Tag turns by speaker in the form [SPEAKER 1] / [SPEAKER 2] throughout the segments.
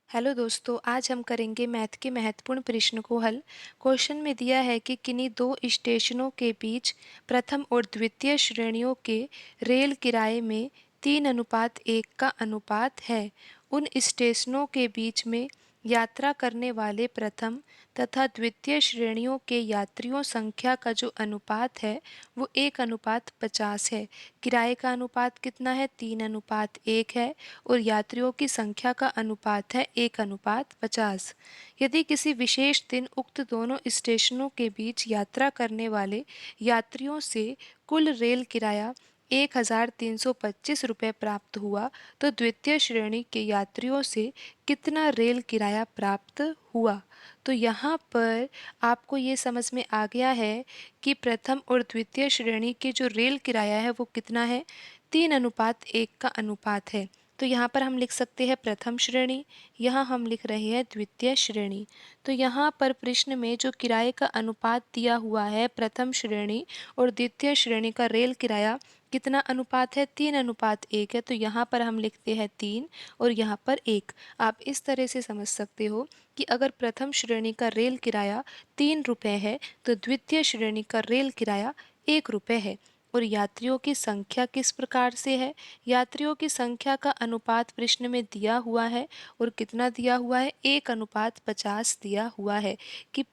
[SPEAKER 1] Hello दोस्तों, आज हम करेंगे मैथ के महत्वपूर्ण प्रश्न को हल। क्वेश्चन में दिया है कि किन्हीं दो स्टेशनों के बीच प्रथम और द्वितीय श्रेणियों के रेल किराए में 3:1 का अनुपात है। उन स्टेशनों के बीच में यात्रा करने वाले प्रथम तथा द्वितीय श्रेणियों के यात्रियों संख्या का जो अनुपात है वो 1:50 है। किराए का अनुपात कितना है? 3:1 है और यात्रियों की संख्या का अनुपात है 1:50। यदि किसी विशेष दिन उक्त दोनों स्टेशनों के बीच यात्रा करने वाले यात्रियों से कुल रेल किराया 1,325 रुपये प्राप्त हुआ, तो द्वितीय श्रेणी के यात्रियों से कितना रेल किराया प्राप्त हुआ? तो यहाँ पर आपको ये समझ में आ गया है कि प्रथम और द्वितीय श्रेणी के जो रेल किराया है वो कितना है? 3:1 का अनुपात है। तो यहाँ पर हम लिख सकते हैं प्रथम श्रेणी, यहाँ हम लिख रहे हैं द्वितीय श्रेणी। तो यहाँ पर प्रश्न में जो किराए का अनुपात दिया हुआ है प्रथम श्रेणी और द्वितीय श्रेणी का रेल किराया कितना अनुपात है? 3:1 है। तो यहाँ पर हम लिखते हैं 3 और यहाँ पर 1। आप इस तरह से समझ सकते हो कि अगर प्रथम श्रेणी का रेल किराया 3 रुपये है तो द्वितीय श्रेणी का रेल किराया 1 रुपये है। और यात्रियों की संख्या किस प्रकार से है? यात्रियों की संख्या का अनुपात प्रश्न में दिया हुआ है और कितना दिया हुआ है? 1:50 दिया हुआ है कि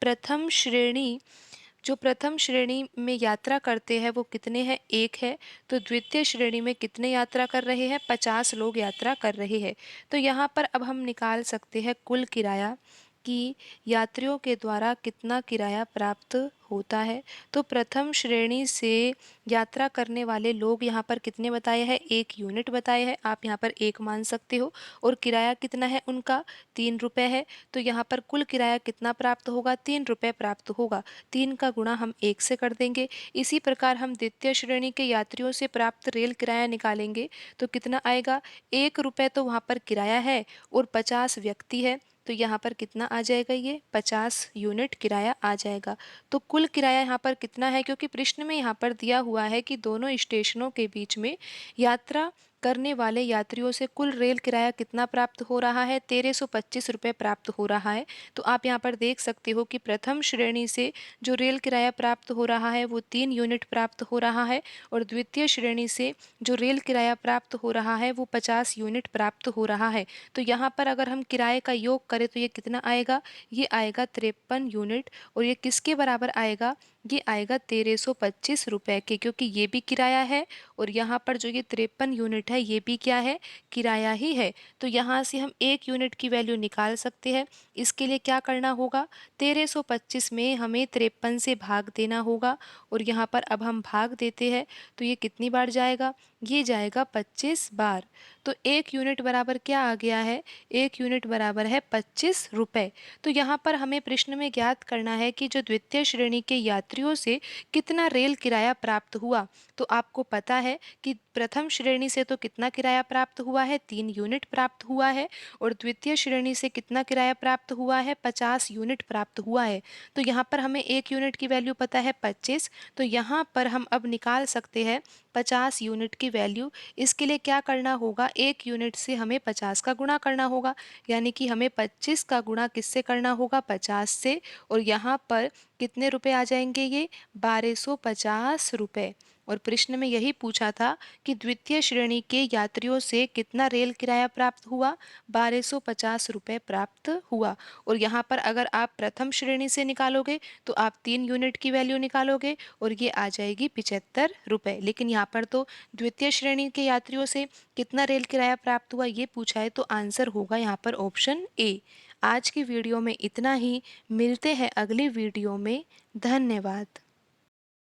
[SPEAKER 1] जो प्रथम श्रेणी में यात्रा करते हैं वो कितने हैं? 1 है। तो द्वितीय श्रेणी में कितने यात्रा कर रहे हैं? 50 लोग यात्रा कर रहे हैं। तो यहाँ पर अब हम निकाल सकते हैं कुल किराया कि यात्रियों के द्वारा कितना किराया प्राप्त होता है। तो प्रथम श्रेणी से यात्रा करने वाले लोग यहाँ पर कितने बताए हैं? 1 यूनिट बताए हैं, आप यहाँ पर 1 मान सकते हो। और किराया कितना है उनका? 3 रुपये है। तो यहाँ पर कुल किराया कितना प्राप्त होगा? 3 रुपये प्राप्त होगा। 3 का गुणा हम 1 से कर देंगे। इसी प्रकार हम द्वितीय श्रेणी के यात्रियों से प्राप्त रेल किराया निकालेंगे तो कितना आएगा? 1 रुपये तो वहाँ पर किराया है और 50 व्यक्ति है, तो यहाँ पर कितना आ जाएगा? ये 50 यूनिट किराया आ जाएगा। तो कुल किराया यहाँ पर कितना है? क्योंकि प्रश्न में यहाँ पर दिया हुआ है कि दोनों स्टेशनों के बीच में यात्रा करने वाले यात्रियों से कुल रेल किराया कितना प्राप्त हो रहा है? 1325 रुपये प्राप्त हो रहा है। तो आप यहाँ पर देख सकते हो कि प्रथम श्रेणी से जो रेल किराया प्राप्त हो रहा है वो 3 यूनिट प्राप्त हो रहा है और द्वितीय श्रेणी से जो रेल किराया प्राप्त हो रहा है वो 50 यूनिट प्राप्त हो रहा है। तो यहाँ पर अगर हम किराए का योग करें तो ये कितना आएगा? ये आएगा 53 यूनिट। और ये किसके बराबर आएगा? ये आएगा 1325 रुपये के, क्योंकि ये भी किराया है और यहाँ पर जो ये 53 यूनिट है ये भी क्या है? किराया ही है। तो यहाँ से हम 1 यूनिट की वैल्यू निकाल सकते हैं। इसके लिए क्या करना होगा? 1325 में हमें 53 से भाग देना होगा और यहाँ पर अब हम भाग देते हैं तो ये कितनी बार जाएगा? ये जाएगा 25 बार। तो 1 यूनिट बराबर क्या आ गया है? 1 यूनिट बराबर है 25 रुपये। तो यहाँ पर हमें प्रश्न में ज्ञात करना है कि जो द्वितीय श्रेणी के यात्रियों से कितना रेल किराया प्राप्त हुआ। तो आपको पता है कि प्रथम श्रेणी से तो कितना किराया प्राप्त हुआ है? 3 यूनिट प्राप्त हुआ है और द्वितीय श्रेणी से कितना किराया प्राप्त हुआ है? 50 यूनिट प्राप्त हुआ है। तो यहाँ पर हमें 1 यूनिट की वैल्यू पता है 25। तो यहाँ पर हम अब निकाल सकते हैं 50 यूनिट की वैल्यू। इसके लिए क्या करना होगा? 1 यूनिट से हमें 50 का गुणा करना होगा, यानी कि हमें 25 का गुणा किससे करना होगा? 50 से। और यहाँ पर कितने रुपए आ जाएंगे? ये 1250 रुपये। और प्रश्न में यही पूछा था कि द्वितीय श्रेणी के यात्रियों से कितना रेल किराया प्राप्त हुआ? 1250 रुपये प्राप्त हुआ। और यहाँ पर अगर आप प्रथम श्रेणी से निकालोगे तो आप 3 यूनिट की वैल्यू निकालोगे और ये आ जाएगी 75 रुपये। लेकिन यहाँ पर तो द्वितीय श्रेणी के यात्रियों से कितना रेल किराया प्राप्त हुआ ये पूछा है, तो आंसर होगा यहाँ पर ऑप्शन ए। आज की वीडियो में इतना ही। मिलते हैं अगली वीडियो में। धन्यवाद।